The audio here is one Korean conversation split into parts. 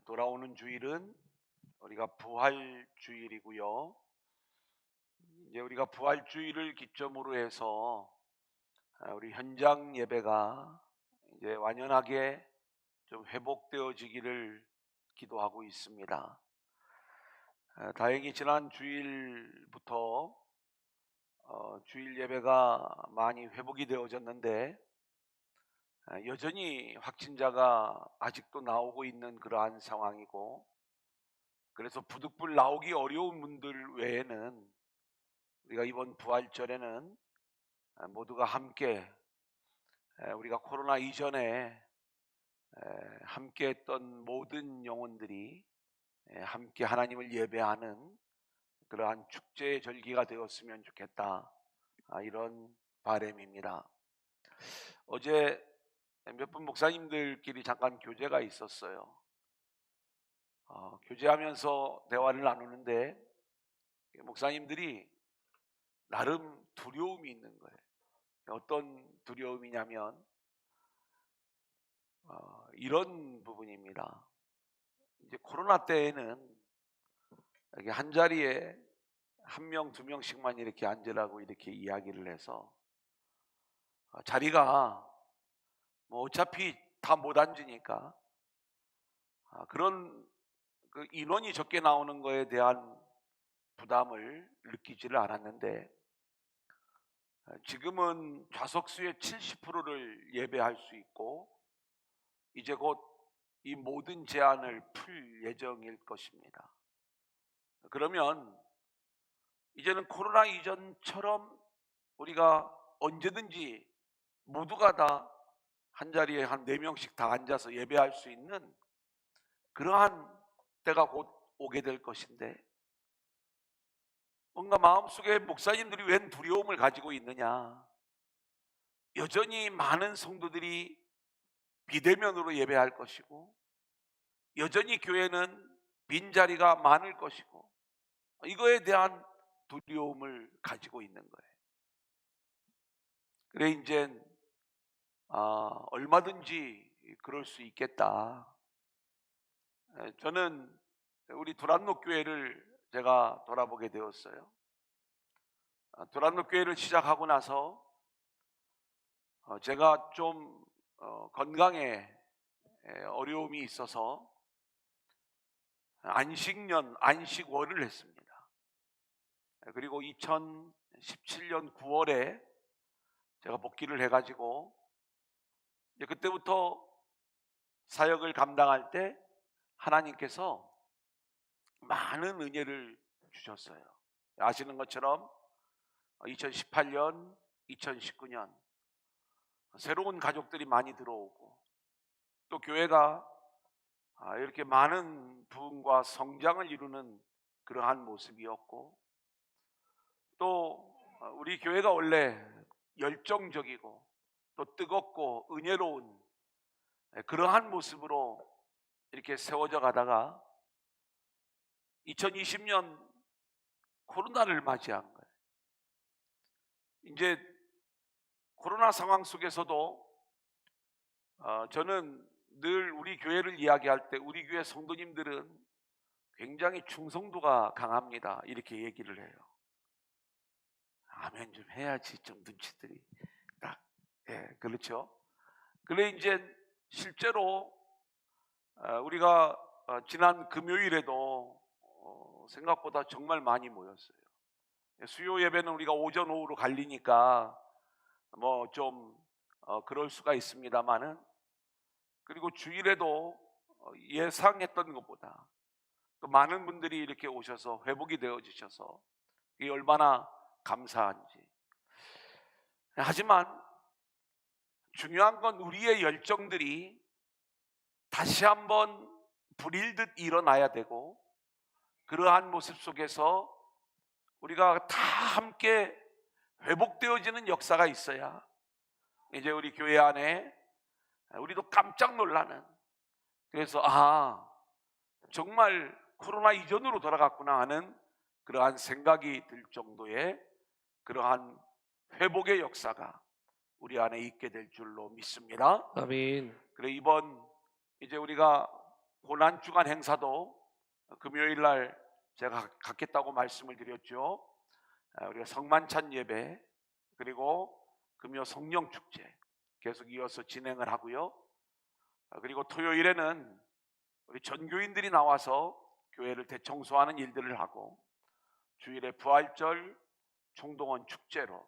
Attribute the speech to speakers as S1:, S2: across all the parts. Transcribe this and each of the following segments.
S1: 돌아오는 주일은 우리가 부활 주일이고요. 이제 우리가 부활 주일을 기점으로 해서 우리 현장 예배가 이제 완연하게 좀 회복되어지기를 기도하고 있습니다. 다행히 지난 주일부터 주일 예배가 많이 회복이 되어졌는데 여전히 확진자가 아직도 나오고 있는 그러한 상황이고, 그래서 부득불 나오기 어려운 분들 외에는 우리가 이번 부활절에는 모두가 함께 우리가 코로나 이전에 함께 했던 모든 영혼들이 함께 하나님을 예배하는 그러한 축제의 절기가 되었으면 좋겠다, 이런 바람입니다. 어제 몇 분 목사님들끼리 잠깐 교제가 있었어요. 교제하면서 대화를 나누는데 목사님들이 나름 두려움이 있는 거예요. 어떤 두려움이냐면 이런 부분입니다. 이제 코로나 때에는 이렇게 한 자리에 한 명, 두 명씩만 이렇게 앉으라고 이렇게 이야기를 해서 자리가 뭐 어차피 다 못 앉으니까 그런 그 인원이 적게 나오는 거에 대한 부담을 느끼지를 않았는데, 지금은 좌석수의 70%를 예배할 수 있고 이제 곧 이 모든 제한을 풀 예정일 것입니다. 그러면 이제는 코로나 이전처럼 우리가 언제든지 모두가 다 한 자리에 한 4명씩 다 앉아서 예배할 수 있는 그러한 때가 곧 오게 될 것인데, 뭔가 마음속에 목사님들이 웬 두려움을 가지고 있느냐, 여전히 많은 성도들이 비대면으로 예배할 것이고 여전히 교회는 빈자리가 많을 것이고, 이거에 대한 두려움을 가지고 있는 거예요. 그래 이제 얼마든지 그럴 수 있겠다. 저는 우리 두란노 교회를 제가 돌아보게 되었어요. 두란노 교회를 시작하고 나서 제가 좀 건강에 어려움이 있어서 안식년, 안식월을 했습니다. 그리고 2017년 9월에 제가 복귀를 해가지고 이제 그때부터 사역을 감당할 때 하나님께서 많은 은혜를 주셨어요. 아시는 것처럼 2018년, 2019년 새로운 가족들이 많이 들어오고, 또 교회가 이렇게 많은 부흥과 성장을 이루는 그러한 모습이었고, 또 우리 교회가 원래 열정적이고 또 뜨겁고 은혜로운 그러한 모습으로 이렇게 세워져 가다가 2020년 코로나를 맞이한 거예요. 이제 코로나 상황 속에서도 저는 늘 우리 교회를 이야기할 때 우리 교회 성도님들은 굉장히 충성도가 강합니다, 이렇게 얘기를 해요. 아멘 좀 해야지, 좀 눈치들이 딱, 그렇죠. 그래 이제 실제로 우리가 지난 금요일에도 생각보다 정말 많이 모였어요. 수요 예배는 우리가 오전 오후로 갈리니까 뭐 좀 그럴 수가 있습니다만은, 그리고 주일에도 예상했던 것보다 또 많은 분들이 이렇게 오셔서 회복이 되어지셔서 이게 얼마나 감사한지. 하지만 중요한 건 우리의 열정들이 다시 한번 불일듯 일어나야 되고, 그러한 모습 속에서 우리가 다 함께 회복되어지는 역사가 있어야 이제 우리 교회 안에 우리도 깜짝 놀라는, 그래서 정말 코로나 이전으로 돌아갔구나 하는 그러한 생각이 들 정도의 그러한 회복의 역사가 우리 안에 있게 될 줄로 믿습니다.
S2: 아멘.
S1: 그래 이번 이제 우리가 고난 주간 행사도 금요일 날 제가 갖겠다고 말씀을 드렸죠. 우리가 성만찬 예배 그리고 금요 성령 축제 계속 이어서 진행을 하고요. 그리고 토요일에는 우리 전교인들이 나와서 교회를 대청소하는 일들을 하고, 주일에 부활절 총동원 축제로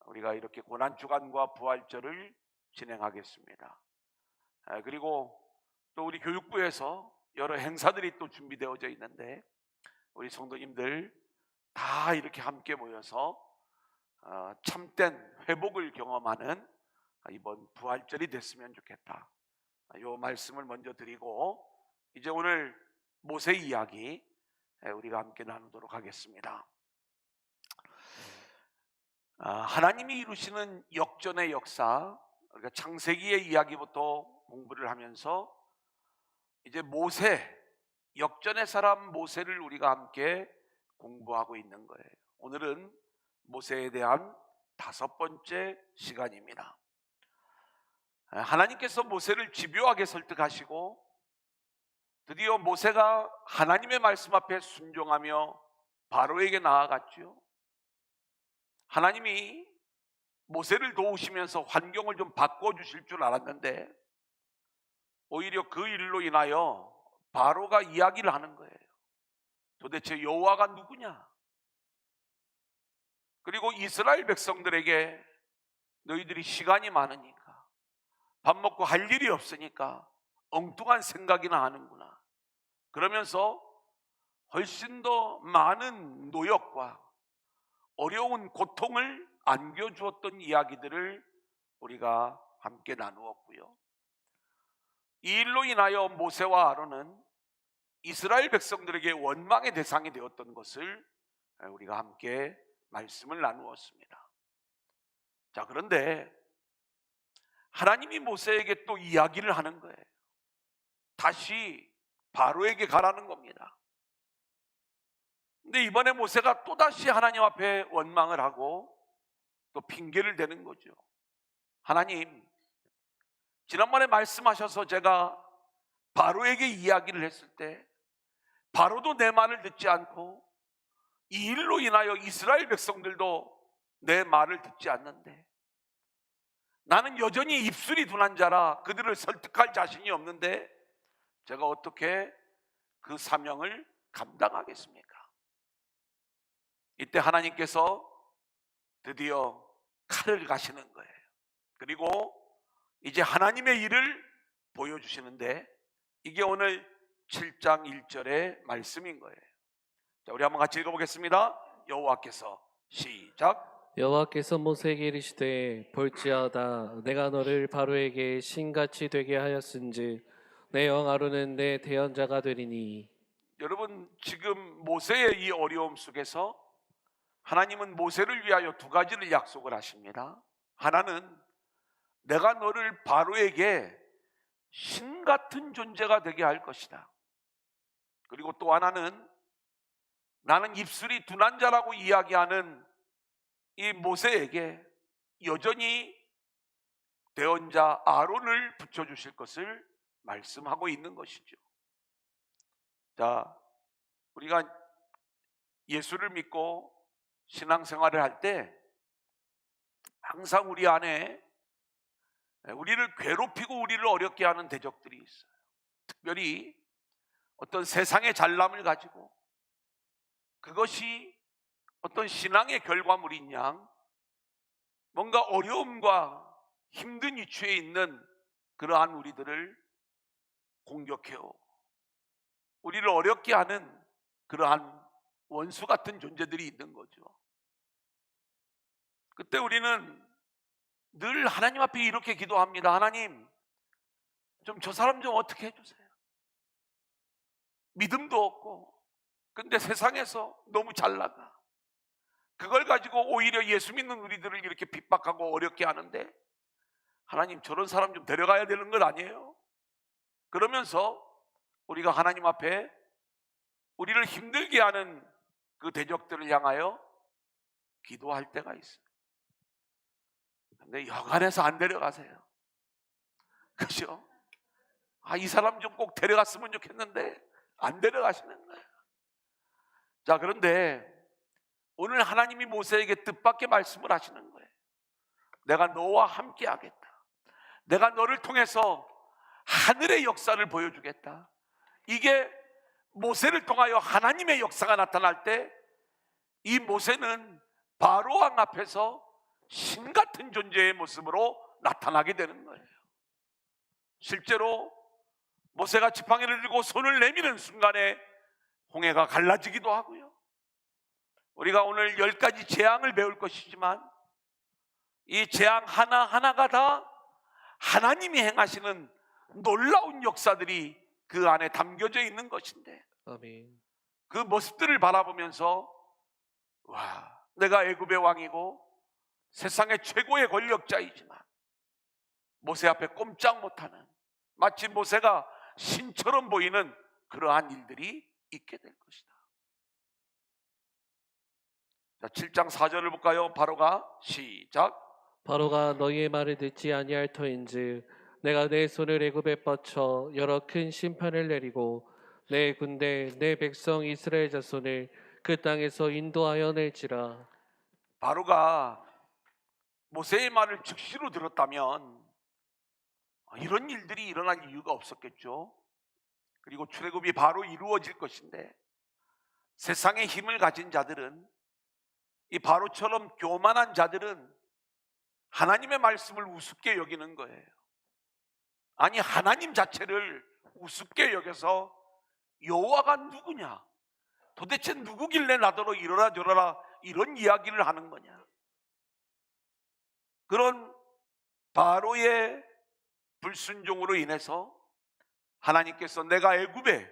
S1: 우리가 이렇게 고난주간과 부활절을 진행하겠습니다. 그리고 또 우리 교육부에서 여러 행사들이 또 준비되어져 있는데, 우리 성도님들 다 이렇게 함께 모여서 참된 회복을 경험하는 이번 부활절이 됐으면 좋겠다, 이 말씀을 먼저 드리고, 이제 오늘 모세 이야기 우리가 함께 나누도록 하겠습니다. 하나님이 이루시는 역전의 역사, 우리가 창세기의 이야기부터 공부를 하면서 이제 모세, 역전의 사람 모세를 우리가 함께 공부하고 있는 거예요. 오늘은 모세에 대한 5번째 시간입니다. 하나님께서 모세를 집요하게 설득하시고, 드디어 모세가 하나님의 말씀 앞에 순종하며 바로에게 나아갔죠. 하나님이 모세를 도우시면서 환경을 좀 바꿔주실 줄 알았는데, 오히려 그 일로 인하여 바로가 이야기를 하는 거예요. 도대체 여호와가 누구냐? 그리고 이스라엘 백성들에게 너희들이 시간이 많으니까, 밥 먹고 할 일이 없으니까 엉뚱한 생각이나 하는구나, 그러면서 훨씬 더 많은 노역과 어려운 고통을 안겨주었던 이야기들을 우리가 함께 나누었고요. 이 일로 인하여 모세와 아론은 이스라엘 백성들에게 원망의 대상이 되었던 것을 우리가 함께 말씀을 나누었습니다. 자, 그런데 하나님이 모세에게 또 이야기를 하는 거예요. 다시 바로에게 가라는 겁니다. 근데 이번에 모세가 또다시 하나님 앞에 원망을 하고 또 핑계를 대는 거죠. 하나님, 지난번에 말씀하셔서 제가 바로에게 이야기를 했을 때 바로도 내 말을 듣지 않고, 이 일로 인하여 이스라엘 백성들도 내 말을 듣지 않는데, 나는 여전히 입술이 둔한 자라 그들을 설득할 자신이 없는데 제가 어떻게 그 사명을 감당하겠습니까? 이때 하나님께서 드디어 칼을 가시는 거예요. 그리고 이제 하나님의 일을 보여주시는데, 이게 오늘 7장 1절의 말씀인 거예요. 자, 우리 한번 같이 읽어보겠습니다. 여호와께서, 시작.
S2: 여호와께서 모세에게 이르시되 볼지어다 내가 너를 바로에게 신같이 되게 하였은즉 내 영 아론은 내 대언자가 되리니.
S1: 여러분, 지금 모세의 이 어려움 속에서 하나님은 모세를 위하여 2가지를 약속을 하십니다. 하나는 내가 너를 바로에게 신 같은 존재가 되게 할 것이다. 그리고 또 하나는 나는 입술이 둔한 자라고 이야기하는 이 모세에게 여전히 대언자 아론을 붙여주실 것을 말씀하고 있는 것이죠. 자, 우리가 예수를 믿고 신앙생활을 할 때 항상 우리 안에 우리를 괴롭히고 우리를 어렵게 하는 대적들이 있어요. 특별히 어떤 세상의 잘남을 가지고 그것이 어떤 신앙의 결과물인 양 뭔가 어려움과 힘든 위치에 있는 그러한 우리들을 공격해오고 우리를 어렵게 하는 그러한 원수 같은 존재들이 있는 거죠. 그때 우리는 늘 하나님 앞에 이렇게 기도합니다. 하나님, 좀 저 사람 좀 어떻게 해주세요. 믿음도 없고 근데 세상에서 너무 잘 나가. 그걸 가지고 오히려 예수 믿는 우리들을 이렇게 핍박하고 어렵게 하는데, 하나님 저런 사람 좀 데려가야 되는 것 아니에요? 그러면서 우리가 하나님 앞에 우리를 힘들게 하는 그 대적들을 향하여 기도할 때가 있어요. 근데 여간해서 안 데려가세요. 그죠? 이 사람 좀 꼭 데려갔으면 좋겠는데 안 데려가시는 거예요. 자, 그런데 오늘 하나님이 모세에게 뜻밖의 말씀을 하시는 거예요. 내가 너와 함께 하겠다. 내가 너를 통해서 하늘의 역사를 보여주겠다. 이게 모세를 통하여 하나님의 역사가 나타날 때 이 모세는 바로 왕 앞에서 신 같은 존재의 모습으로 나타나게 되는 거예요. 실제로 모세가 지팡이를 들고 손을 내미는 순간에 홍해가 갈라지기도 하고요. 우리가 오늘 10가지 재앙을 배울 것이지만 이 재앙 하나하나가 다 하나님이 행하시는 놀라운 역사들이 그 안에 담겨져 있는 것인데,
S2: 아멘.
S1: 그 모습들을 바라보면서 내가 애굽의 왕이고 세상의 최고의 권력자이지만 모세 앞에 꼼짝 못하는, 마치 모세가 신처럼 보이는 그러한 일들이 있게 될 것이다. 자, 7장 4절을 볼까요? 바로가 시작.
S2: 바로가 너희의 말을 듣지 아니할 터인즉 내가 내 손을 애굽에 뻗쳐 여러 큰 심판을 내리고 내 군대 내 백성 이스라엘 자손을 그 땅에서 인도하여 낼지라.
S1: 바로가 모세의 말을 즉시로 들었다면 이런 일들이 일어날 이유가 없었겠죠. 그리고 출애굽이 바로 이루어질 것인데, 세상의 힘을 가진 자들은, 이 바로처럼 교만한 자들은 하나님의 말씀을 우습게 여기는 거예요. 아니, 하나님 자체를 우습게 여겨서 여호와가 누구냐, 도대체 누구길래 나더러 이러라 저러라 이런 이야기를 하는 거냐. 그런 바로의 불순종으로 인해서 하나님께서 내가 애굽에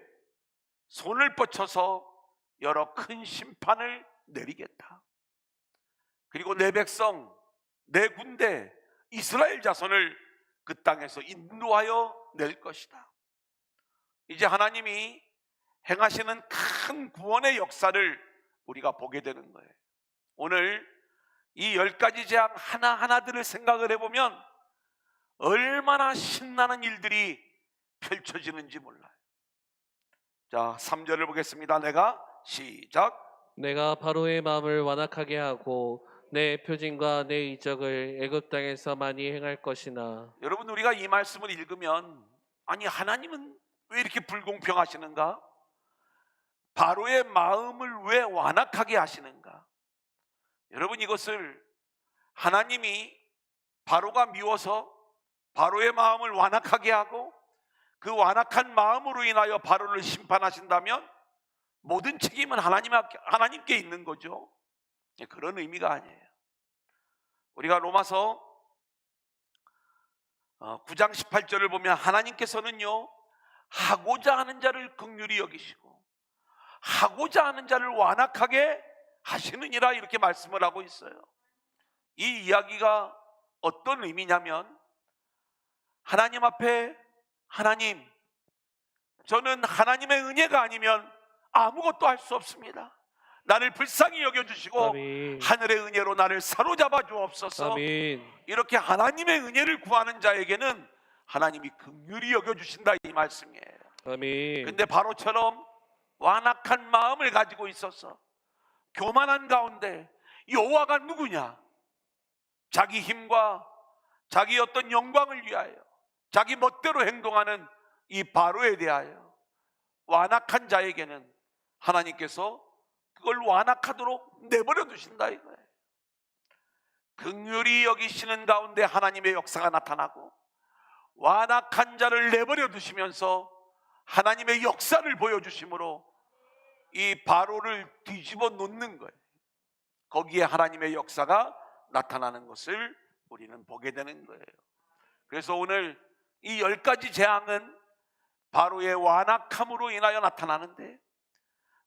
S1: 손을 뻗쳐서 여러 큰 심판을 내리겠다. 그리고 내 백성, 내 군대, 이스라엘 자손을 그 땅에서 인도하여 낼 것이다. 이제 하나님이 행하시는 큰 구원의 역사를 우리가 보게 되는 거예요. 오늘 이 10가지 재앙 하나하나들을 생각을 해보면 얼마나 신나는 일들이 펼쳐지는지 몰라요. 자, 3절을 보겠습니다. 내가 시작.
S2: 내가 바로의 마음을 완악하게 하고 내 표징과 내 이적을 애굽 땅에서 많이 행할 것이나.
S1: 여러분, 우리가 이 말씀을 읽으면 아니, 하나님은 왜 이렇게 불공평하시는가? 바로의 마음을 왜 완악하게 하시는가? 여러분, 이것을 하나님이 바로가 미워서 바로의 마음을 완악하게 하고 그 완악한 마음으로 인하여 바로를 심판하신다면 모든 책임은 하나님께 있는 거죠. 그런 의미가 아니에요. 우리가 로마서 9장 18절을 보면 하나님께서는요, 하고자 하는 자를 긍휼히 여기시고 하고자 하는 자를 완악하게 하시느니라, 이렇게 말씀을 하고 있어요. 이 이야기가 어떤 의미냐면, 하나님 앞에 하나님, 저는 하나님의 은혜가 아니면 아무것도 할 수 없습니다. 나를 불쌍히 여겨주시고
S2: 아멘.
S1: 하늘의 은혜로 나를 사로잡아 주옵소서.
S2: 아멘.
S1: 이렇게 하나님의 은혜를 구하는 자에게는 하나님이 긍휼히 여겨주신다, 이 말씀이에요.
S2: 아멘.
S1: 근데 바로처럼 완악한 마음을 가지고 있어서 교만한 가운데 여호와가 누구냐, 자기 힘과 자기 어떤 영광을 위하여 자기 멋대로 행동하는 이 바로에 대하여 완악한 자에게는 하나님께서 그걸 완악하도록 내버려 두신다, 이거예요. 긍휼히 여기시는 가운데 하나님의 역사가 나타나고 완악한 자를 내버려 두시면서 하나님의 역사를 보여주심으로 이 바로를 뒤집어 놓는 거예요. 거기에 하나님의 역사가 나타나는 것을 우리는 보게 되는 거예요. 그래서 오늘 이 10가지 재앙은 바로의 완악함으로 인하여 나타나는데,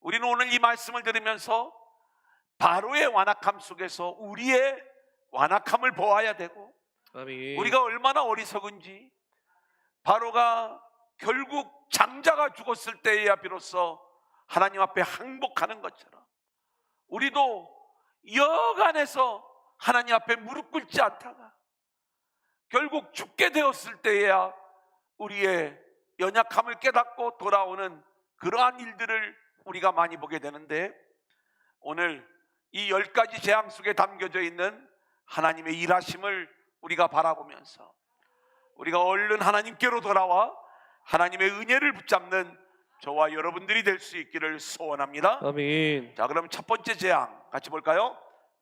S1: 우리는 오늘 이 말씀을 들으면서 바로의 완악함 속에서 우리의 완악함을 보아야 되고,
S2: 아멘.
S1: 우리가 얼마나 어리석은지, 바로가 결국 장자가 죽었을 때에야 비로소 하나님 앞에 항복하는 것처럼 우리도 여간해서 하나님 앞에 무릎 꿇지 않다가 결국 죽게 되었을 때에야 우리의 연약함을 깨닫고 돌아오는 그러한 일들을 우리가 많이 보게 되는데, 오늘 이 10가지 재앙 속에 담겨져 있는 하나님의 일하심을 우리가 바라보면서 우리가 얼른 하나님께로 돌아와 하나님의 은혜를 붙잡는 저와 여러분들이 될 수 있기를 소원합니다.
S2: 아멘.
S1: 자, 그럼 첫 번째 재앙 같이 볼까요?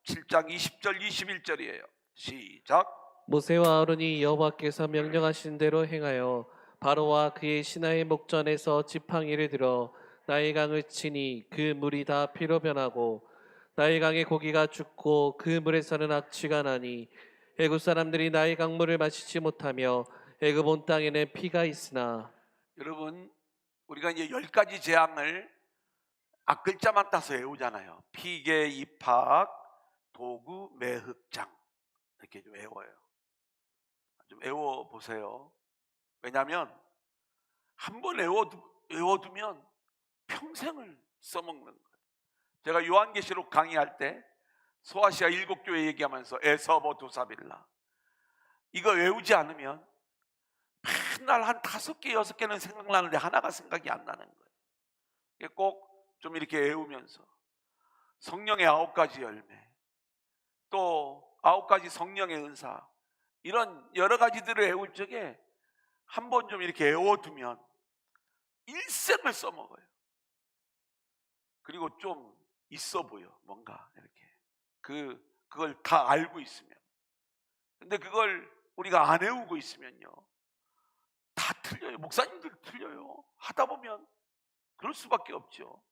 S1: 7장 20절 21절이에요. 시작.
S2: 모세와 아론이 여호와께서 명령하신 대로 행하여 바로와 그의 신하의 목전에서 지팡이를 들어 나일강을 치니 그 물이 다 피로 변하고 나일강의 고기가 죽고 그 물에서는 악취가 나니 애굽 사람들이 나일강 물을 마시지 못하며 애굽 온 땅에는 피가 있으나.
S1: 여러분, 우리가 이제 10가지 재앙을 앞글자만 따서 외우잖아요. 피계, 입학, 도구, 매흑장, 이렇게 좀 외워요. 좀 외워보세요. 왜냐하면 한 번 외워두면 평생을 써먹는 거예요. 제가 요한계시록 강의할 때 소아시아 7교회 얘기하면서 에서버 두사빌라, 이거 외우지 않으면 맨날 한 5개 6개는 생각나는데 하나가 생각이 안 나는 거예요. 꼭 좀 이렇게 외우면서 성령의 9가지 열매, 또 9가지 성령의 은사, 이런 여러 가지들을 외울 적에 한 번 좀 이렇게 외워두면 일생을 써먹어요. 그리고 좀 있어 보여, 뭔가 이렇게 그걸 다 알고 있으면. 근데 그걸 우리가 안 외우고 있으면요, 다 틀려요. 목사님들 틀려요. 하다 보면 그럴 수밖에 없죠.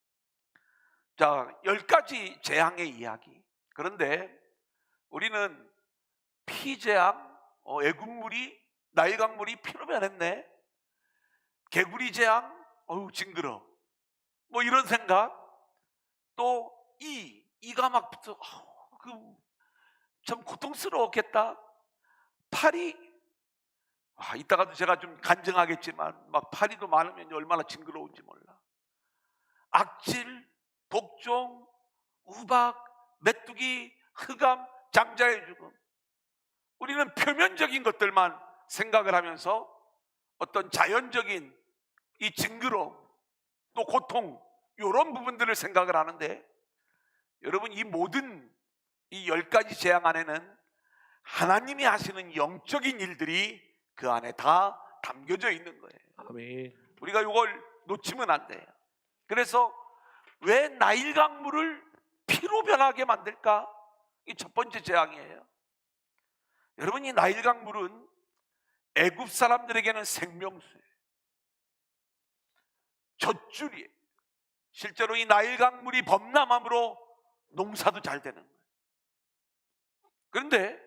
S1: 자, 10가지 재앙의 이야기. 그런데 우리는 피재앙, 애굽물이, 나일강물이 피로 변했네, 개구리 재앙, 어우 징그러, 뭐 이런 생각, 또 이가 막 붙어, 참 고통스러웠겠다. 파리, 이따가도 제가 좀 간증하겠지만 막 파리도 많으면 얼마나 징그러운지 몰라. 악질, 독종, 우박, 메뚜기, 흑암, 장자의 죽음. 우리는 표면적인 것들만 생각을 하면서 어떤 자연적인 이 징그러움, 또 고통, 이런 부분들을 생각을 하는데, 여러분, 이 모든 이 10가지 재앙 안에는 하나님이 하시는 영적인 일들이 그 안에 다 담겨져 있는 거예요.
S2: 아멘.
S1: 우리가 이걸 놓치면 안 돼요. 그래서 왜 나일강 물을 피로 변하게 만들까? 이 첫 번째 재앙이에요. 여러분, 이 나일강 물은 애굽 사람들에게는 생명수예요. 젖줄이에요. 실제로 이 나일강 물이 범람함으로 농사도 잘 되는 거예요. 그런데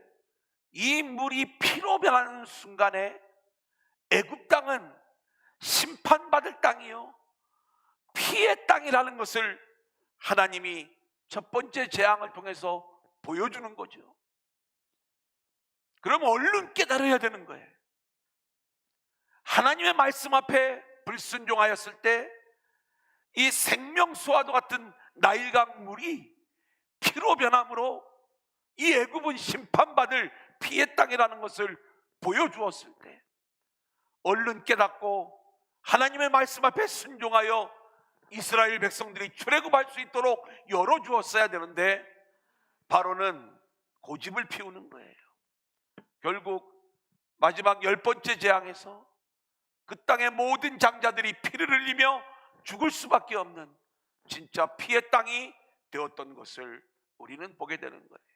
S1: 이 물이 피로 변하는 순간에 애굽 땅은 심판받을 땅이요, 피의 땅이라는 것을 하나님이 첫 번째 재앙을 통해서 보여주는 거죠. 그럼 얼른 깨달아야 되는 거예요. 하나님의 말씀 앞에 불순종하였을 때 이 생명수와도 같은 나일강 물이 피로 변함으로 이 애굽은 심판받을 피의 땅이라는 것을 보여주었을 때 얼른 깨닫고 하나님의 말씀 앞에 순종하여 이스라엘 백성들이 출애굽할 수 있도록 열어주었어야 되는데, 바로는 고집을 피우는 거예요. 결국 마지막 10번째 재앙에서 그 땅의 모든 장자들이 피를 흘리며 죽을 수밖에 없는 진짜 피의 땅이 되었던 것을 우리는 보게 되는 거예요.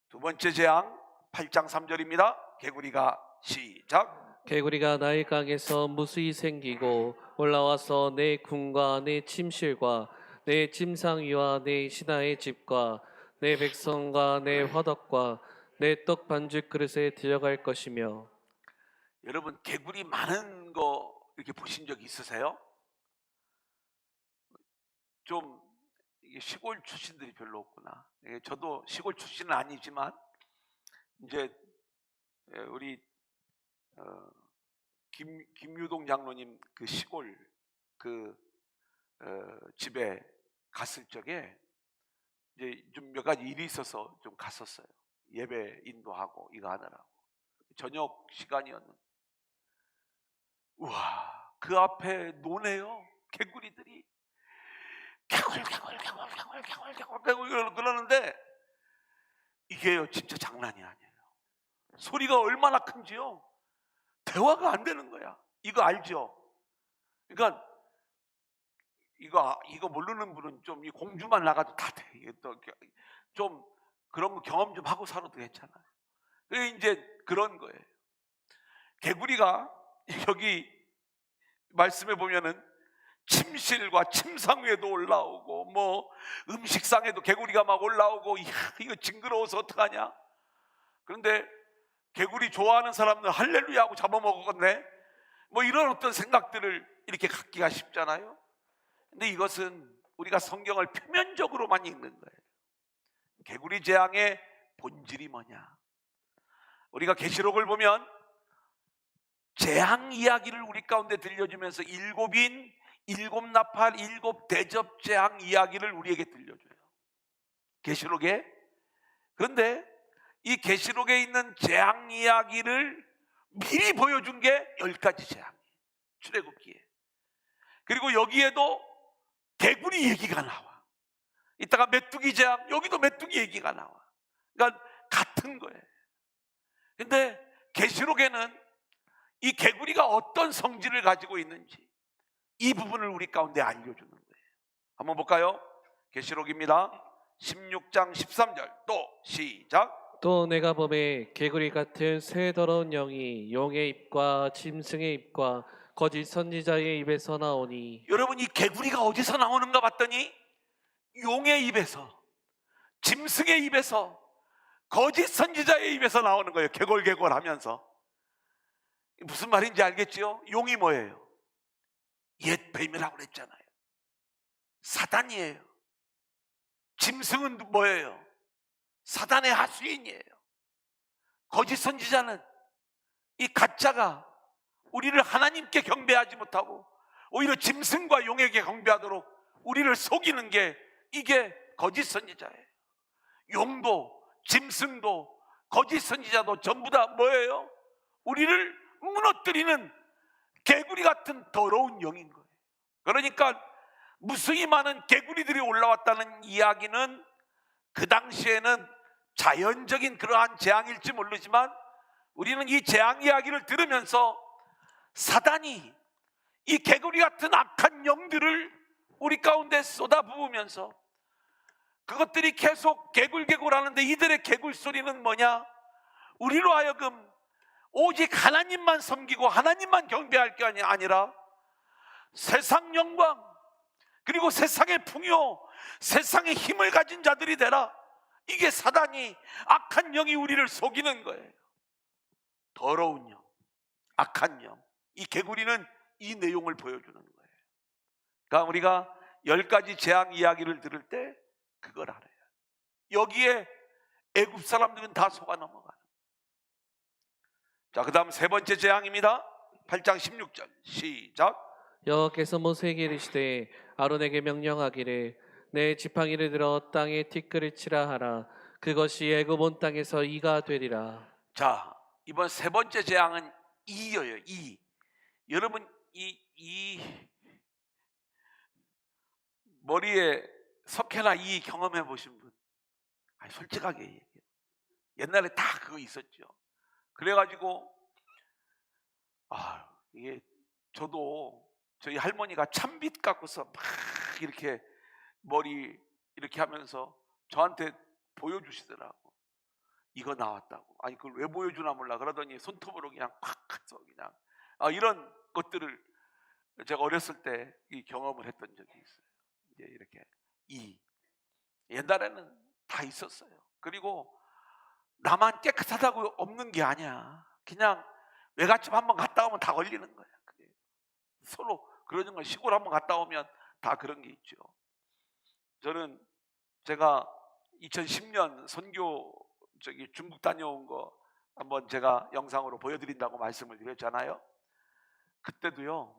S1: 두 번째 재앙 8장 3절입니다. 개구리가, 시작.
S2: 개구리가 나일강에서 무수히 생기고 올라와서 내 궁과 내 침실과 내 침상 위와 내 신하의 집과 내 백성과 내 화덕과 내 떡 반죽 그릇에 들어갈 것이며.
S1: 여러분, 개구리 많은 거 이렇게 보신 적 있으세요? 좀 이게 시골 출신들이 별로 없구나. 저도 시골 출신은 아니지만 이제 우리 김유동 장로님 그 시골 그 집에 갔을 적에 이제 좀 몇 가지 일이 있어서 좀 갔었어요. 예배 인도하고 이거 하느라고. 저녁 시간이었는데 우와, 그 앞에 노네요. 개구리들이 개굴 그러는데 이게요 진짜 장난이 아니에요. 소리가 얼마나 큰지요. 대화가 안 되는 거야. 이거 알죠? 그러니까 이거 모르는 분은 좀 이 공주만 나가도 다 돼. 이게 또 좀 그런 거 경험 좀 하고 살아도 괜찮아요. 그게 이제 그런 거예요. 개구리가 여기 말씀해 보면은 침실과 침상 위에도 올라오고 뭐 음식상에도 개구리가 막 올라오고, 이야, 이거 징그러워서 어떡하냐. 그런데 개구리 좋아하는 사람들 할렐루야 하고 잡아먹었네, 뭐 이런 어떤 생각들을 이렇게 갖기가 쉽잖아요. 근데 이것은 우리가 성경을 표면적으로만 읽는 거예요. 개구리 재앙의 본질이 뭐냐. 우리가 계시록을 보면 재앙 이야기를 우리 가운데 들려주면서 일곱인, 일곱 나팔, 일곱 대접 재앙 이야기를 우리에게 들려줘요, 계시록에. 그런데 이 계시록에 있는 재앙 이야기를 미리 보여준 게 10가지 재앙이에요, 출애굽기에. 그리고 여기에도 개구리 얘기가 나와. 이따가 메뚜기 재앙, 여기도 메뚜기 얘기가 나와. 그러니까 같은 거예요. 근데 계시록에는 이 개구리가 어떤 성질을 가지고 있는지 이 부분을 우리 가운데 알려주는 거예요. 한번 볼까요? 계시록입니다. 16장 13절. 또 시작.
S2: 또 내가 보매 개구리 같은 새 더러운 영이 용의 입과 짐승의 입과 거짓 선지자의 입에서 나오니.
S1: 여러분, 이 개구리가 어디서 나오는가 봤더니 용의 입에서, 짐승의 입에서, 거짓 선지자의 입에서 나오는 거예요. 개골개골 하면서. 무슨 말인지 알겠지요? 용이 뭐예요? 옛 뱀이라고 그랬잖아요. 사단이에요. 짐승은 뭐예요? 사단의 하수인이에요. 거짓 선지자는 이 가짜가 우리를 하나님께 경배하지 못하고 오히려 짐승과 용에게 경배하도록 우리를 속이는 게, 이게 거짓 선지자예요. 용도 짐승도 거짓 선지자도 전부 다 뭐예요? 우리를 무너뜨리는 개구리 같은 더러운 영인 거예요. 그러니까 무수히 많은 개구리들이 올라왔다는 이야기는 그 당시에는 자연적인 그러한 재앙일지 모르지만, 우리는 이 재앙 이야기를 들으면서 사단이 이 개구리 같은 악한 영들을 우리 가운데 쏟아부으면서 그것들이 계속 개굴개굴 하는데, 이들의 개굴 소리는 뭐냐? 우리로 하여금 오직 하나님만 섬기고 하나님만 경배할 게 아니라 세상 영광, 그리고 세상의 풍요, 세상의 힘을 가진 자들이 되라. 이게 사단이, 악한 영이 우리를 속이는 거예요. 더러운 영, 악한 영. 이 개구리는 이 내용을 보여주는 거예요. 그러니까 우리가 10가지 재앙 이야기를 들을 때 그걸 알아요. 여기에 애굽 사람들은 다 속아 넘어가는. 자, 그 다음 세 번째 재앙입니다. 8장 16절 시작.
S2: 여호와께서 모세에게 이르시되 아론에게 명령하기를 내 지팡이를 들어 땅에 티끌을 치라 하라. 그것이 애굽 온 땅에서 이가 되리라.
S1: 자, 이번 세 번째 재앙은 이예요. 이. 여러분, 이 머리에 석회나 이 경험해 보신 분? 아니, 솔직하게 얘기해요. 옛날에 다 그거 있었죠. 그래가지고 이게 저도 저희 할머니가 참빗 갖고서 막 이렇게 머리 이렇게 하면서 저한테 보여주시더라고. 이거 나왔다고. 아니, 그걸 왜 보여주나 몰라. 그러더니 손톱으로 그냥 팍 해서 그냥 이런 것들을 제가 어렸을 때 이 경험을 했던 적이 있어요. 이제 이렇게 옛날에는 다 있었어요. 그리고 나만 깨끗하다고 없는 게 아니야. 그냥 외갓집 한번 갔다 오면 다 걸리는 거야. 그게 서로 그러는 거. 시골 한번 갔다 오면 다 그런 게 있죠. 저는 제가 2010년 선교 중국 다녀온 거 한번 제가 영상으로 보여드린다고 말씀을 드렸잖아요. 그때도요,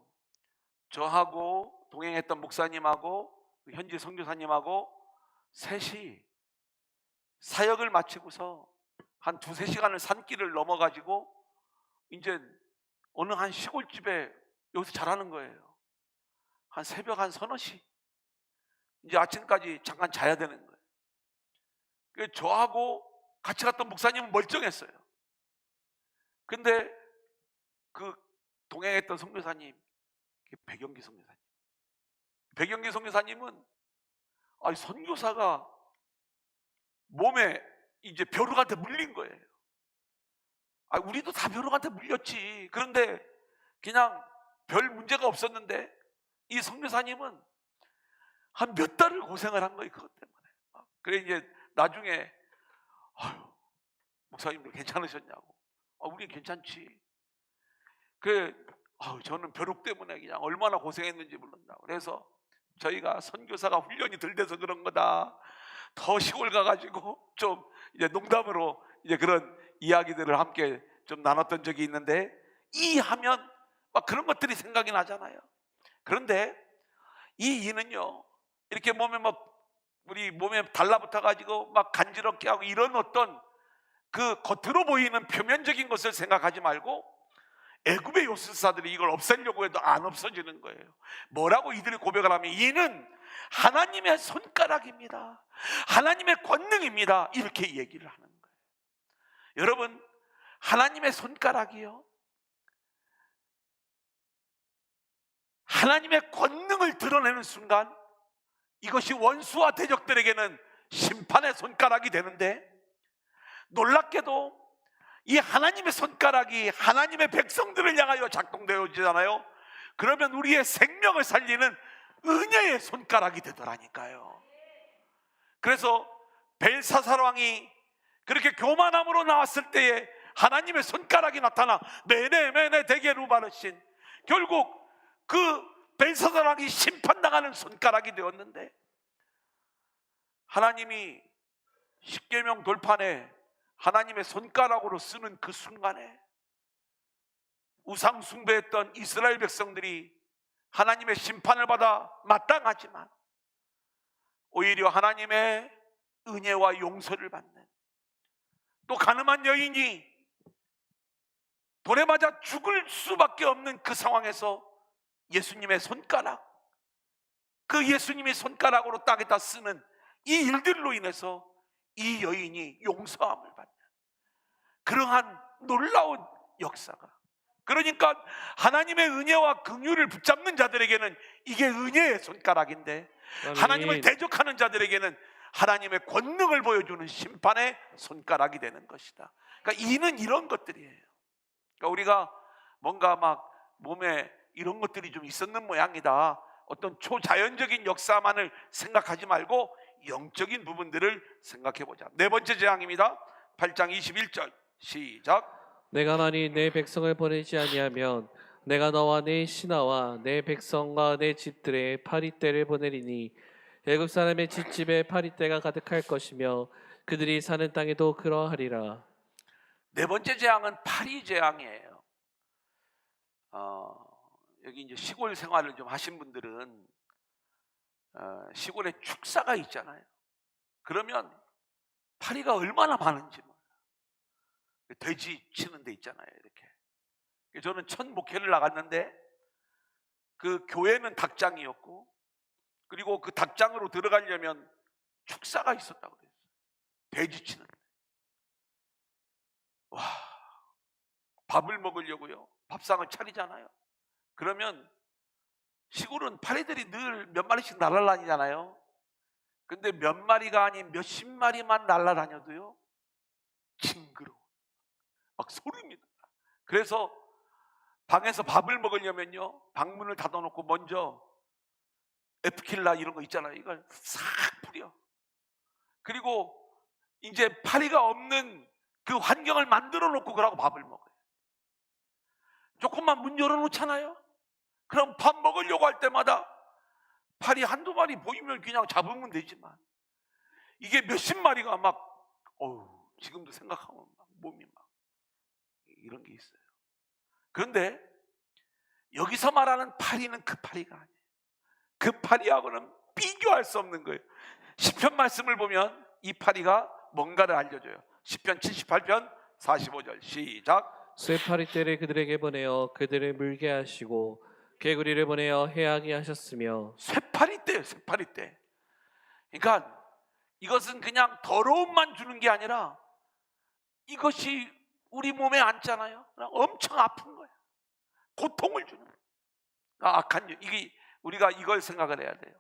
S1: 저하고 동행했던 목사님하고 현지 선교사님하고 셋이 사역을 마치고서 한 2-3시간을 산길을 넘어가지고 이제 어느 한 시골집에 여기서 잘하는 거예요. 한 새벽 한 서너 시, 이제 아침까지 잠깐 자야 되는 거예요. 그 저하고 같이 갔던 목사님은 멀쩡했어요. 근데 그 동행했던 선교사님, 백영기 선교사님, 백영기 선교사님은 선교사가 몸에 이제 벼룩한테 물린 거예요. 우리도 다 벼룩한테 물렸지. 그런데 그냥 별 문제가 없었는데 이 선교사님은 한 몇 달을 고생을 한 거예요. 그것 때문에. 그래 이제 나중에 목사님들 괜찮으셨냐고. 우리 괜찮지. 그래 저는 벼룩 때문에 그냥 얼마나 고생했는지 모른다고. 그래서 저희가 선교사가 훈련이 덜 돼서 그런 거다. 더 시골 가가지고 좀 이제 농담으로 이제 그런 이야기들을 함께 좀 나눴던 적이 있는데, 이 하면 막 그런 것들이 생각이 나잖아요. 그런데 이 이는요, 이렇게 몸에 우리 몸에 달라붙어 가지고 막 간지럽게 하고 이런 어떤 그 겉으로 보이는 표면적인 것을 생각하지 말고, 애굽의 요술사들이 이걸 없애려고 해도 안 없어지는 거예요. 뭐라고 이들이 고백을 하면, 이는 하나님의 손가락입니다, 하나님의 권능입니다, 이렇게 얘기를 하는 거예요. 여러분, 하나님의 손가락이요, 하나님의 권능을 드러내는 순간 이것이 원수와 대적들에게는 심판의 손가락이 되는데, 놀랍게도 이 하나님의 손가락이 하나님의 백성들을 향하여 작동되어지잖아요. 그러면 우리의 생명을 살리는 은혜의 손가락이 되더라니까요. 그래서 벨사살 왕이 그렇게 교만함으로 나왔을 때에 하나님의 손가락이 나타나 메네 데게루바르신, 결국 그 벨사살 왕이 심판당하는 손가락이 되었는데, 하나님이 십계명 돌판에 하나님의 손가락으로 쓰는 그 순간에 우상 숭배했던 이스라엘 백성들이 하나님의 심판을 받아 마땅하지만 오히려 하나님의 은혜와 용서를 받는, 또 가늠한 여인이 돌에 맞아 죽을 수밖에 없는 그 상황에서 예수님의 손가락, 그 예수님의 손가락으로 땅에다 쓰는 이 일들로 인해서 이 여인이 용서함을 받는 그러한 놀라운 역사가, 그러니까 하나님의 은혜와 긍휼을 붙잡는 자들에게는 이게 은혜의 손가락인데, 하나님을 대적하는 자들에게는 하나님의 권능을 보여주는 심판의 손가락이 되는 것이다. 그러니까 이는 이런 것들이에요. 그러니까 우리가 뭔가 막 몸에 이런 것들이 좀 있었는 모양이다, 어떤 초자연적인 역사만을 생각하지 말고 영적인 부분들을 생각해 보자. 네 번째 재앙입니다. 8장 21절 시작.
S2: 내가 만일 내 백성을 보내지 아니하면 내가 너와 내 신하와 내 백성과 내 집들에 파리떼를 보내리니 애굽 사람의 집집에 파리떼가 가득할 것이며 그들이 사는 땅에도 그러하리라.
S1: 네 번째 재앙은 파리 재앙이에요. 여기 이제 시골 생활을 좀 하신 분들은 시골에 축사가 있잖아요. 그러면 파리가 얼마나 많은지 몰라. 돼지 치는 데 있잖아요, 이렇게. 저는 첫 목회를 나갔는데 그 교회는 닭장이었고, 그리고 그 닭장으로 들어가려면 축사가 있었다고 그랬어요. 돼지 치는 데. 와, 밥을 먹으려고요, 밥상을 차리잖아요. 그러면 시골은 파리들이 늘 몇 마리씩 날아다니잖아요. 근데 몇 마리가 아닌 몇십 마리만 날아다녀도요, 징그러워, 막 소름이 나. 그래서 방에서 밥을 먹으려면요, 방문을 닫아놓고 먼저 에프킬라 이런 거 있잖아요, 이걸 싹 뿌려. 그리고 이제 파리가 없는 그 환경을 만들어 놓고 그러고 밥을 먹어요. 조금만 문 열어놓잖아요. 그럼 밥 먹으려고 할 때마다 파리 한두 마리 보이면 그냥 잡으면 되지만, 이게 몇십 마리가 막 지금도 생각하면 막 몸이 막 이런 게 있어요. 그런데 여기서 말하는 파리는 그 파리가 아니에요. 그 파리하고는 비교할 수 없는 거예요. 시편 말씀을 보면 이 파리가 뭔가를 알려줘요. 시편 78편 45절 시작.
S2: 쇠 파리떼를 그들에게 보내어 그들을 물게 하시고 개구리를 보내어 해하게 하셨으며
S1: 쇠파리 때예요, 쇠파리 때. 그러니까 이것은 그냥 더러움만 주는 게 아니라 이것이 우리 몸에 앉잖아요. 엄청 아픈 거예요. 고통을 주는 거예요. 악한 이게 우리가 이걸 생각을 해야 돼요.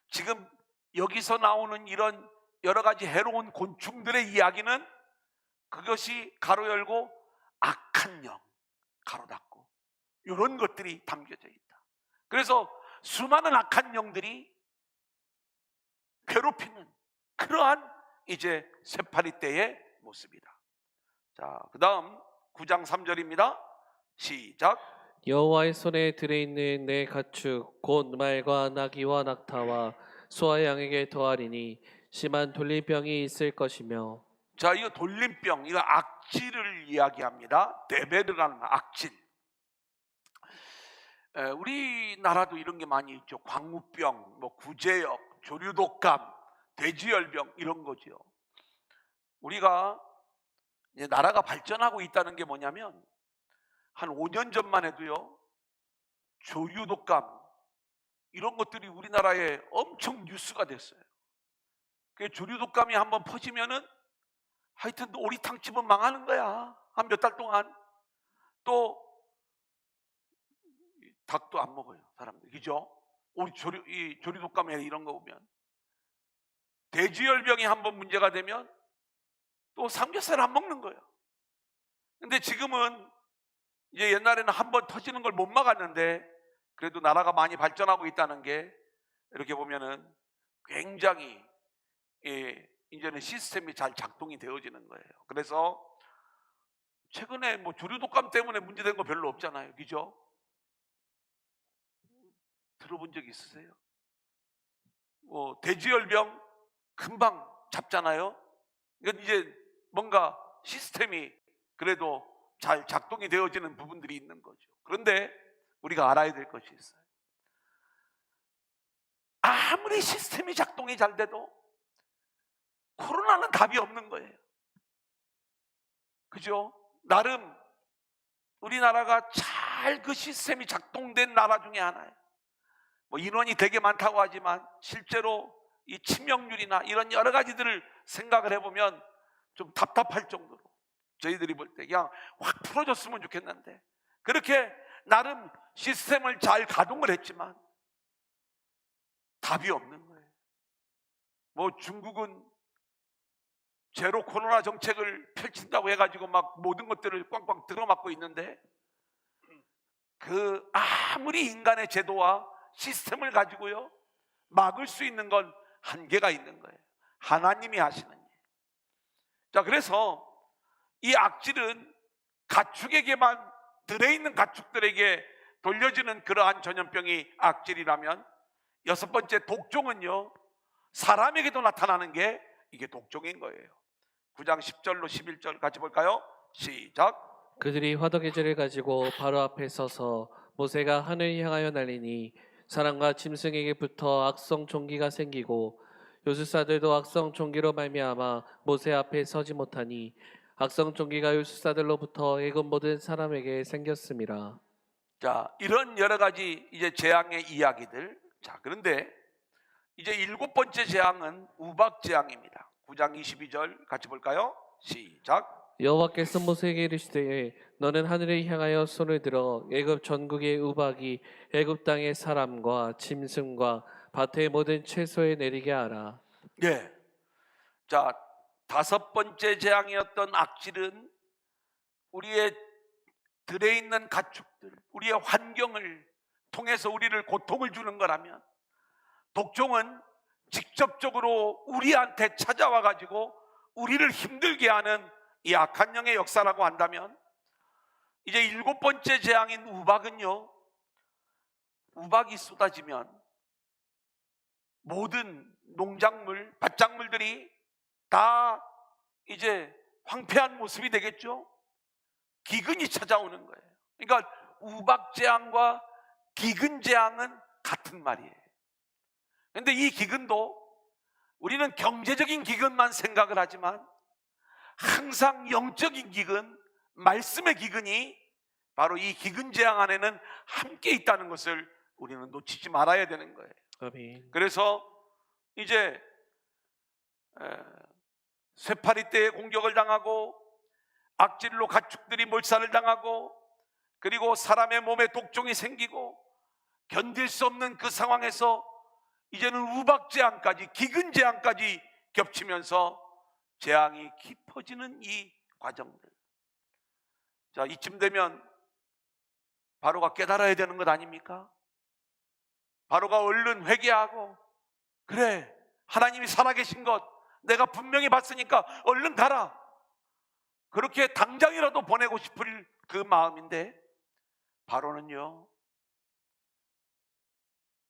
S1: 지금 여기서 나오는 이런 여러 가지 해로운 곤충들의 이야기는 그것이 가로 열고 악한 영 가로 닫고 이런 것들이 담겨져 있다. 그래서 수많은 악한 영들이 괴롭히는 그러한 이제 쇠파리 때의 모습이다. 자, 그 다음 9장 3절입니다. 시작.
S2: 여호와의 손에 들어있는 내 가축 곧 말과 나귀와 낙타와 소와 양에게 더하리니 심한 돌림병이 있을 것이며.
S1: 자, 이거 돌림병, 이거 악질을 이야기합니다. 데베르라는 악질. 우리나라도 이런 게 많이 있죠. 광우병, 뭐 구제역, 조류독감, 돼지열병 이런 거죠. 우리가 이제 나라가 발전하고 있다는 게 뭐냐면 한 5년 전만 해도요, 조류독감 이런 것들이 우리나라에 엄청 뉴스가 됐어요. 그 조류독감이 한번 퍼지면은 하여튼 오리탕집은 망하는 거야. 한 몇 달 동안. 또 닭도 안 먹어요, 사람들. 그죠? 이 조류독감에 이런 거 보면 돼지열병이 한번 문제가 되면 또 삼겹살 안 먹는 거예요. 근데 지금은 이제 옛날에는 한번 터지는 걸 못 막았는데 그래도 나라가 많이 발전하고 있다는 게 이렇게 보면은 굉장히 이제는 시스템이 잘 작동이 되어지는 거예요. 그래서 최근에 뭐 조류독감 때문에 문제된 거 별로 없잖아요. 그죠? 들어본 적 있으세요? 돼지열병 금방 잡잖아요. 이건 이제 뭔가 시스템이 그래도 잘 작동이 되어지는 부분들이 있는 거죠. 그런데 우리가 알아야 될 것이 있어요. 아무리 시스템이 작동이 잘 돼도 코로나는 답이 없는 거예요. 그죠? 나름 우리나라가 잘 그 시스템이 작동된 나라 중에 하나예요. 뭐 인원이 되게 많다고 하지만 실제로 이 치명률이나 이런 여러 가지들을 생각을 해보면 좀 답답할 정도로 저희들이 볼 때 그냥 확 풀어줬으면 좋겠는데 그렇게 나름 시스템을 잘 가동을 했지만 답이 없는 거예요. 뭐 중국은 제로 코로나 정책을 펼친다고 해가지고 막 모든 것들을 꽝꽝 들어막고 있는데 그 아무리 인간의 제도와 시스템을 가지고요 막을 수 있는 건 한계가 있는 거예요. 하나님이 하시는 일. 자, 그래서 이 악질은 가축에게만 들어있는 가축들에게 돌려지는 그러한 전염병이 악질이라면 여섯 번째 독종은요 사람에게도 나타나는 게 이게 독종인 거예요. 9장 10절로 11절 같이 볼까요? 시작.
S2: 그들이 화덕의 가지고 바로 앞에 서서 모세가 하늘 향하여 날리니 사람과 짐승에게 붙어 악성 종기가 생기고 요술사들도 악성 종기로 말미암아 모세 앞에 서지 못하니 악성 종기가 요술사들로부터 애굽 모든 사람에게 생겼음이라.
S1: 자, 이런 여러 가지 이제 재앙의 이야기들. 자, 그런데 이제 일곱 번째 재앙은 우박 재앙입니다. 9장 22절 같이 볼까요? 시작.
S2: 여호와께서 모세에게 이르시되 너는 하늘을 향하여 손을 들어 애굽 전국의 우박이 애굽 땅의 사람과 짐승과 밭의 모든 채소에 내리게 하라.
S1: 예. 자, 다섯 번째 재앙이었던 악질은 우리의 들에 있는 가축들, 우리의 환경을 통해서 우리를 고통을 주는 거라면 독종은 직접적으로 우리한테 찾아와 가지고 우리를 힘들게 하는 이 악한 영의 역사라고 한다면 이제 일곱 번째 재앙인 우박은요 우박이 쏟아지면 모든 농작물, 밭작물들이 다 이제 황폐한 모습이 되겠죠. 기근이 찾아오는 거예요. 그러니까 우박 재앙과 기근 재앙은 같은 말이에요. 그런데 이 기근도 우리는 경제적인 기근만 생각을 하지만 항상 영적인 기근, 말씀의 기근이 바로 이 기근 재앙 안에는 함께 있다는 것을 우리는 놓치지 말아야 되는 거예요.
S2: 아멘.
S1: 그래서 이제 쇠파리 때에 공격을 당하고 악질로 가축들이 몰살을 당하고 그리고 사람의 몸에 독종이 생기고 견딜 수 없는 그 상황에서 이제는 우박재앙까지 기근 재앙까지 겹치면서 재앙이 깊어지는 이 과정들. 자, 이쯤 되면 바로가 깨달아야 되는 것 아닙니까? 바로가 얼른 회개하고 그래, 하나님이 살아계신 것 내가 분명히 봤으니까 얼른 가라, 그렇게 당장이라도 보내고 싶을 그 마음인데 바로는요,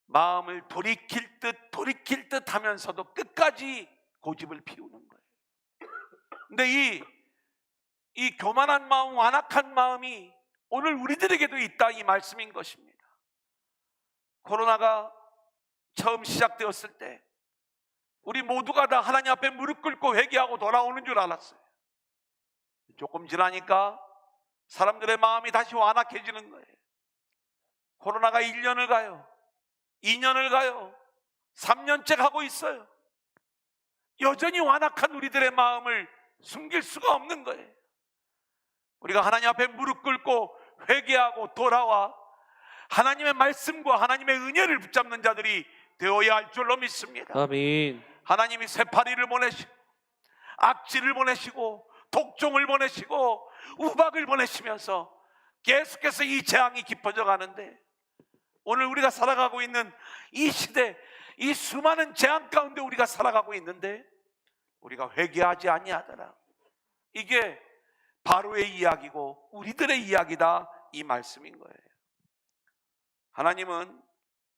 S1: 마음을 돌이킬 듯 하면서도 끝까지 고집을 피우는 거예요. 근데 이 교만한 마음, 완악한 마음이 오늘 우리들에게도 있다, 이 말씀인 것입니다. 코로나가 처음 시작되었을 때 우리 모두가 다 하나님 앞에 무릎 꿇고 회개하고 돌아오는 줄 알았어요. 조금 지나니까 사람들의 마음이 다시 완악해지는 거예요. 코로나가 1년을 가요, 2년을 가요, 3년째 가고 있어요. 여전히 완악한 우리들의 마음을 숨길 수가 없는 거예요. 우리가 하나님 앞에 무릎 꿇고 회개하고 돌아와 하나님의 말씀과 하나님의 은혜를 붙잡는 자들이 되어야 할 줄로 믿습니다.
S2: 아멘.
S1: 하나님이 쇠파리를 보내시고 악질을 보내시고 독종을 보내시고 우박을 보내시면서 계속해서 이 재앙이 깊어져 가는데, 오늘 우리가 살아가고 있는 이 시대, 이 수많은 재앙 가운데 우리가 살아가고 있는데 우리가 회개하지 아니하더라. 이게 바로의 이야기고 우리들의 이야기다, 이 말씀인 거예요. 하나님은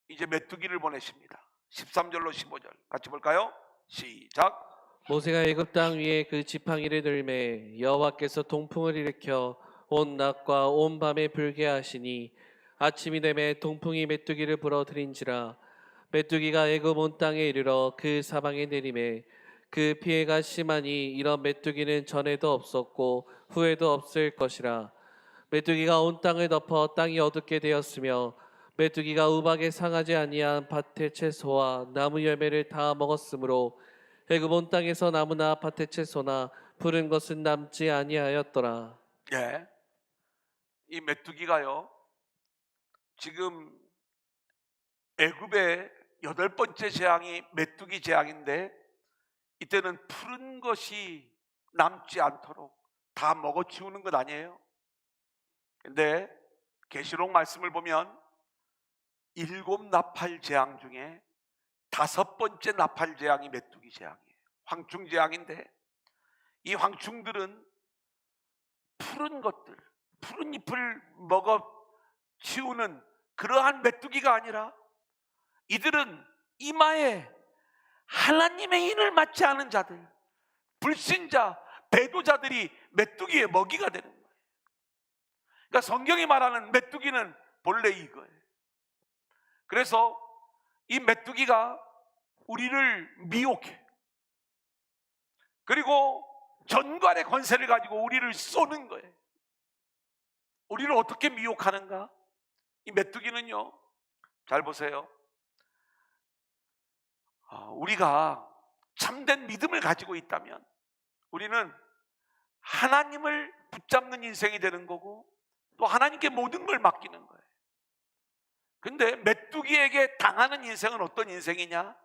S1: 이제 메뚜기를 보내십니다. 13절로 15절 같이 볼까요? 시작.
S2: 모세가 애굽 땅 위에 그 지팡이를 들매 여호와께서 동풍을 일으켜 온 낮과 온 밤에 불게 하시니 아침이 되매 동풍이 메뚜기를 불어들인지라. 메뚜기가 애굽 온 땅에 이르러 그 사방에 내리매 그 피해가 심하니 이런 메뚜기는 전에도 없었고 후에도 없을 것이라. 메뚜기가 온 땅을 덮어 땅이 어둡게 되었으며 메뚜기가 우박에 상하지 아니한 밭의 채소와 나무 열매를 다 먹었으므로 애굽 온 땅에서 나무나 밭의 채소나 푸른 것은 남지 아니하였더라.
S1: 예, 이 메뚜기가요, 지금 애굽의 8번째 재앙이 메뚜기 재앙인데 이때는 푸른 것이 남지 않도록 다 먹어치우는 것 아니에요? 근데 계시록 말씀을 보면 7 나팔 재앙 중에 5번째 나팔 재앙이 메뚜기 재앙이에요. 황충 재앙인데 이 황충들은 푸른 것들, 푸른 잎을 먹어치우는 그러한 메뚜기가 아니라 이들은 이마에 하나님의 인을 맞지 않은 자들, 불신자, 배도자들이 메뚜기의 먹이가 되는 거예요. 그러니까 성경이 말하는 메뚜기는 본래 이거예요. 그래서 이 메뚜기가 우리를 미혹해. 그리고 전갈의 권세를 가지고 우리를 쏘는 거예요. 우리를 어떻게 미혹하는가? 이 메뚜기는요, 잘 보세요. 우리가 참된 믿음을 가지고 있다면 우리는 하나님을 붙잡는 인생이 되는 거고 또 하나님께 모든 걸 맡기는 거예요. 근데 메뚜기에게 당하는 인생은 어떤 인생이냐?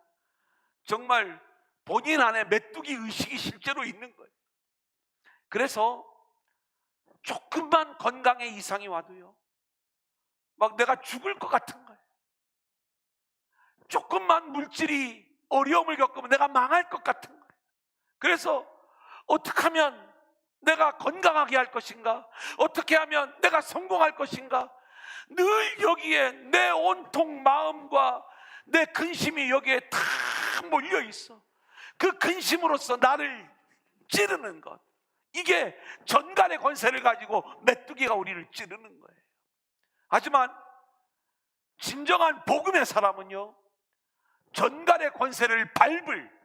S1: 정말 본인 안에 메뚜기 의식이 실제로 있는 거예요. 그래서 조금만 건강에 이상이 와도요, 막 내가 죽을 것 같은 거예요. 조금만 물질이 어려움을 겪으면 내가 망할 것 같은 거예요. 그래서 어떻게 하면 내가 건강하게 할 것인가? 어떻게 하면 내가 성공할 것인가? 늘 여기에 내 온통 마음과 내 근심이 여기에 다 몰려 있어. 그 근심으로써 나를 찌르는 것, 이게 전갈의 권세를 가지고 메뚜기가 우리를 찌르는 거예요. 하지만 진정한 복음의 사람은요, 전갈의 권세를 밟을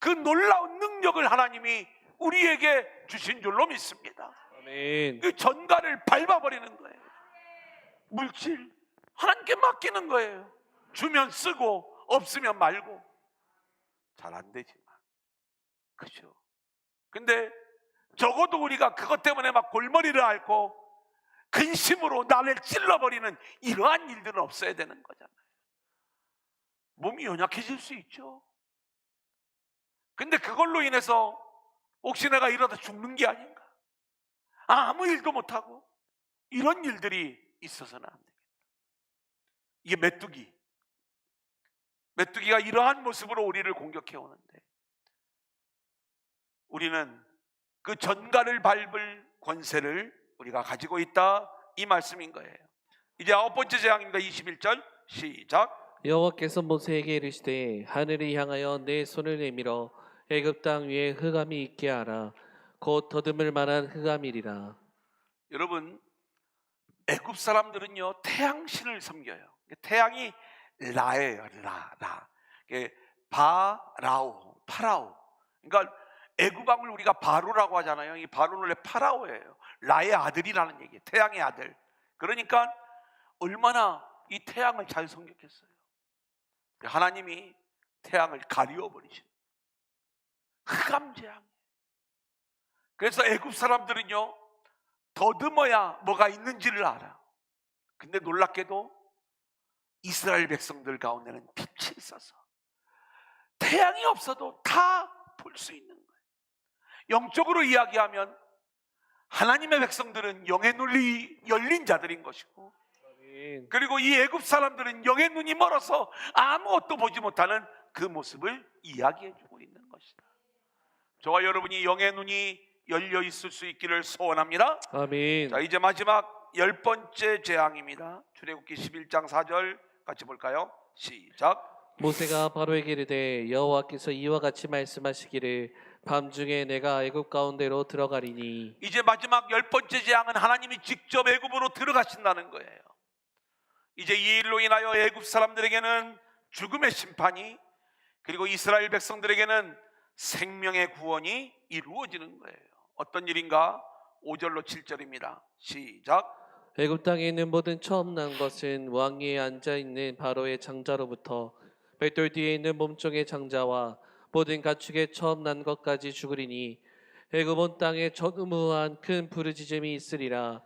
S1: 그 놀라운 능력을 하나님이 우리에게 주신 줄로 믿습니다.
S2: 아멘.
S1: 그 전갈을 밟아버리는 거예요. 물질 하나님께 맡기는 거예요. 주면 쓰고 없으면 말고. 잘 안 되지만, 그죠? 근데 적어도 우리가 그것 때문에 막 골머리를 앓고 근심으로 나를 찔러버리는 이러한 일들은 없어야 되는 거잖아요. 몸이 연약해질 수 있죠. 근데 그걸로 인해서 혹시 내가 이러다 죽는 게 아닌가, 아무 일도 못하고 이런 일들이 있어서는 안 되겠다. 이게 메뚜기가 이러한 모습으로 우리를 공격해 오는데, 우리는 그 전갈을 밟을 권세를 우리가 가지고 있다, 이 말씀인 거예요. 이제 9번째 재앙입니다. 21절 시작.
S2: 여호와께서 모세에게 이르시되 하늘을 향하여 내 손을 내밀어 애굽 땅 위에 흑암이 있게 하라. 곧 더듬을 만한 흑암이리라.
S1: 여러분, 애굽 사람들은요 태양신을 섬겨요. 태양이 라예요. 라. 파라오. 그러니까 애굽 왕을 우리가 바로라고 하잖아요. 이 바로는 원래 파라오예요. 라의 아들이라는 얘기예요. 태양의 아들. 그러니까 얼마나 이 태양을 잘 섬겼겠어요. 하나님이 태양을 가리워 버리신 흑암 재앙. 그래서 애굽 사람들은요 더듬어야 뭐가 있는지를 알아. 근데 놀랍게도 이스라엘 백성들 가운데는 빛이 있어서 태양이 없어도 다 볼 수 있는 거예요. 영적으로 이야기하면 하나님의 백성들은 영의 눈이 열린 자들인 것이고,
S2: 아멘.
S1: 그리고 이 애굽 사람들은 영의 눈이 멀어서 아무것도 보지 못하는 그 모습을 이야기해주고 있는 것이다. 저와 여러분이 영의 눈이 열려 있을 수 있기를 소원합니다.
S2: 아멘.
S1: 자, 이제 마지막 10번째 재앙입니다. 출애굽기 11장 4절 같이 볼까요? 시작.
S2: 모세가 바로에게 이르되 여호와께서 이와 같이 말씀하시기를 밤중에 내가 애굽 가운데로 들어가리니.
S1: 이제 마지막 10번째 재앙은 하나님이 직접 애굽으로 들어가신다는 거예요. 이제 이 일로 인하여 애굽 사람들에게는 죽음의 심판이, 그리고 이스라엘 백성들에게는 생명의 구원이 이루어지는 거예요. 어떤 일인가? 5절로 7절입니다. 시작.
S2: 애굽 땅에 있는 모든 처음 난 것은 왕위에 앉아 있는 바로의 장자로부터 벽돌 뒤에 있는 몸종의 장자와 모든 가축의 처음 난 것까지 죽으리니 애굽 온 땅에 전무한 큰 부르짖음이 있으리라.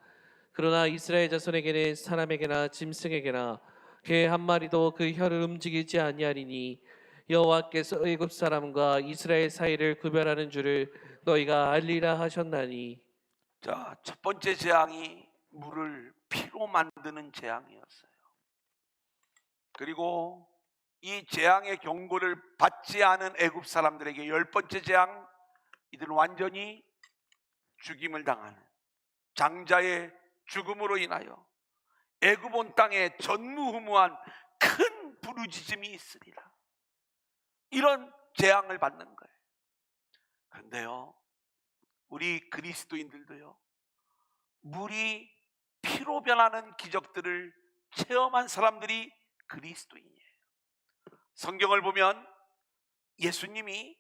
S2: 그러나 이스라엘 자손에게는 사람에게나 짐승에게나 개 한 마리도 그 혀를 움직이지 아니하리니 여호와께서 애굽 사람과 이스라엘 사이를 구별하는 줄을 너희가 알리라 하셨나니.
S1: 자, 첫 번째 재앙이 물을 피로 만드는 재앙이었어요. 그리고 이 재앙의 경고를 받지 않은 애굽 사람들에게 10번째 재앙, 이들은 완전히 죽임을 당하는, 장자의 죽음으로 인하여 애굽 온 땅에 전무후무한 큰 부르짖음이 있으리라, 이런 재앙을 받는 거예요. 그런데요, 우리 그리스도인들도요 물이 피로 변하는 기적들을 체험한 사람들이 그리스도인이에요. 성경을 보면 예수님이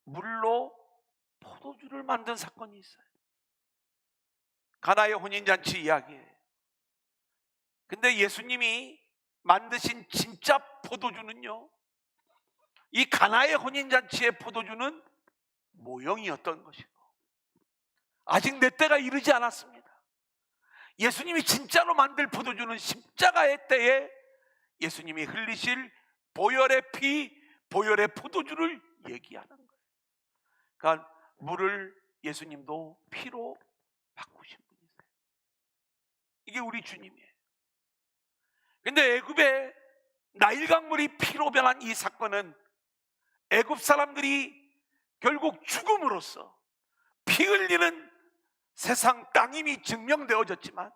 S1: 물로 포도주를 만든 사건이 있어요. 가나의 혼인잔치 이야기예요. 근데 예수님이 만드신 진짜 포도주는요, 이 가나의 혼인잔치의 포도주는 모형이었던 것이고 아직 내 때가 이르지 않았습니다. 예수님이 진짜로 만들 포도주는 십자가의 때에 예수님이 흘리실 보혈의 피, 보혈의 포도주를 얘기하는 거예요. 그러니까 물을 예수님도 피로 바꾸신 분이세요. 이게 우리 주님이에요. 근데 애굽의 나일 강물이 피로 변한 이 사건은 애굽 사람들이 결국 죽음으로써 피 흘리는 세상 땅임이 증명되어졌지만,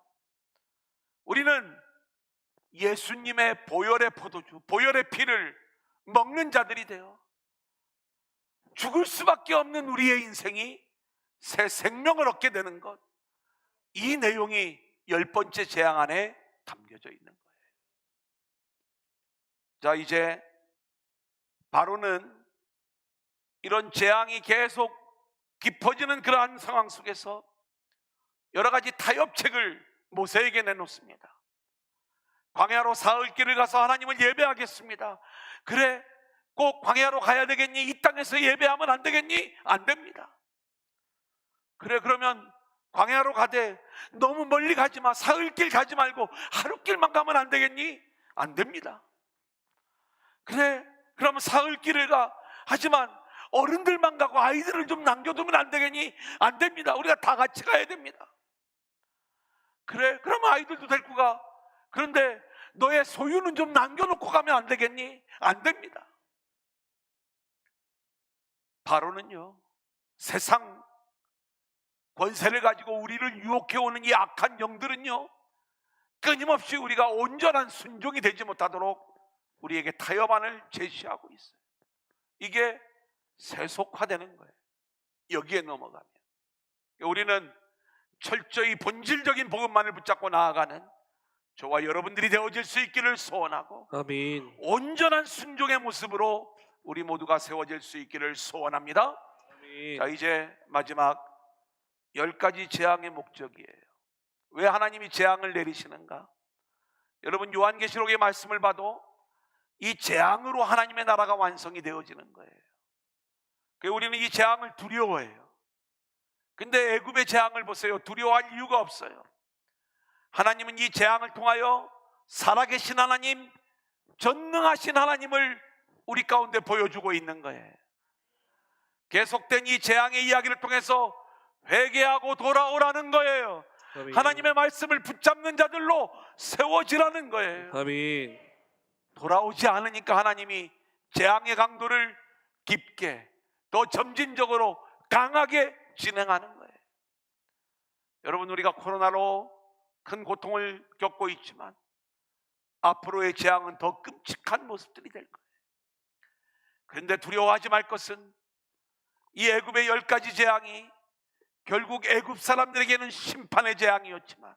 S1: 우리는 예수님의 보혈의 포도주, 보혈의 피를 먹는 자들이 되어 죽을 수밖에 없는 우리의 인생이 새 생명을 얻게 되는 것, 이 내용이 10번째 재앙 안에 담겨져 있는 거예요. 자, 이제 바로는 이런 재앙이 계속 깊어지는 그러한 상황 속에서 여러 가지 타협책을 모세에게 내놓습니다. 광야로 사흘길을 가서 하나님을 예배하겠습니다. 그래, 꼭 광야로 가야 되겠니? 이 땅에서 예배하면 안 되겠니? 안 됩니다. 그래, 그러면 광야로 가되 너무 멀리 가지 마. 사흘길 가지 말고 하루길만 가면 안 되겠니? 안 됩니다. 그래, 그러면 사흘길을 가. 하지만 어른들만 가고 아이들을 좀 남겨두면 안 되겠니? 안 됩니다. 우리가 다 같이 가야 됩니다. 그래, 그러면 아이들도 데리고 가. 그런데 너의 소유는 좀 남겨놓고 가면 안 되겠니? 안 됩니다. 바로는요, 세상 권세를 가지고 우리를 유혹해오는 이 악한 영들은요, 끊임없이 우리가 온전한 순종이 되지 못하도록 우리에게 타협안을 제시하고 있어요. 이게 세속화되는 거예요. 여기에 넘어가면 우리는 철저히 본질적인 복음만을 붙잡고 나아가는 저와 여러분들이 되어질 수 있기를 소원하고,
S2: 아멘.
S1: 온전한 순종의 모습으로 우리 모두가 세워질 수 있기를 소원합니다.
S2: 아멘.
S1: 자, 이제 마지막 10가지 재앙의 목적이에요. 왜 하나님이 재앙을 내리시는가? 여러분, 요한계시록의 말씀을 봐도 이 재앙으로 하나님의 나라가 완성이 되어지는 거예요. 그래서 우리는 이 재앙을 두려워해요. 근데 애굽의 재앙을 보세요. 두려워할 이유가 없어요. 하나님은 이 재앙을 통하여 살아계신 하나님, 전능하신 하나님을 우리 가운데 보여주고 있는 거예요. 계속된 이 재앙의 이야기를 통해서 회개하고 돌아오라는 거예요.
S2: 아멘.
S1: 하나님의 말씀을 붙잡는 자들로 세워지라는 거예요.
S2: 아멘.
S1: 돌아오지 않으니까 하나님이 재앙의 강도를 깊게, 더 점진적으로 강하게 진행하는 거예요. 여러분, 우리가 코로나로 큰 고통을 겪고 있지만 앞으로의 재앙은 더 끔찍한 모습들이 될 거예요. 그런데 두려워하지 말 것은 이 애굽의 10가지 재앙이 결국 애굽 사람들에게는 심판의 재앙이었지만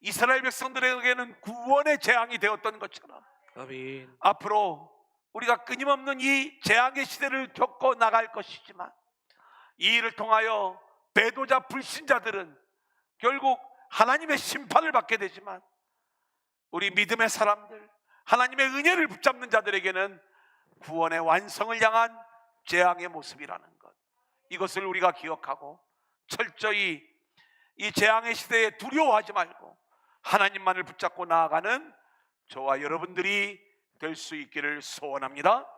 S1: 이스라엘 백성들에게는 구원의 재앙이 되었던 것처럼,
S2: 아멘.
S1: 앞으로 우리가 끊임없는 이 재앙의 시대를 겪어 나갈 것이지만 이 일을 통하여 배도자 불신자들은 결국 하나님의 심판을 받게 되지만 우리 믿음의 사람들, 하나님의 은혜를 붙잡는 자들에게는 구원의 완성을 향한 재앙의 모습이라는 것, 이것을 우리가 기억하고 철저히 이 재앙의 시대에 두려워하지 말고 하나님만을 붙잡고 나아가는 저와 여러분들이 될 수 있기를 소원합니다.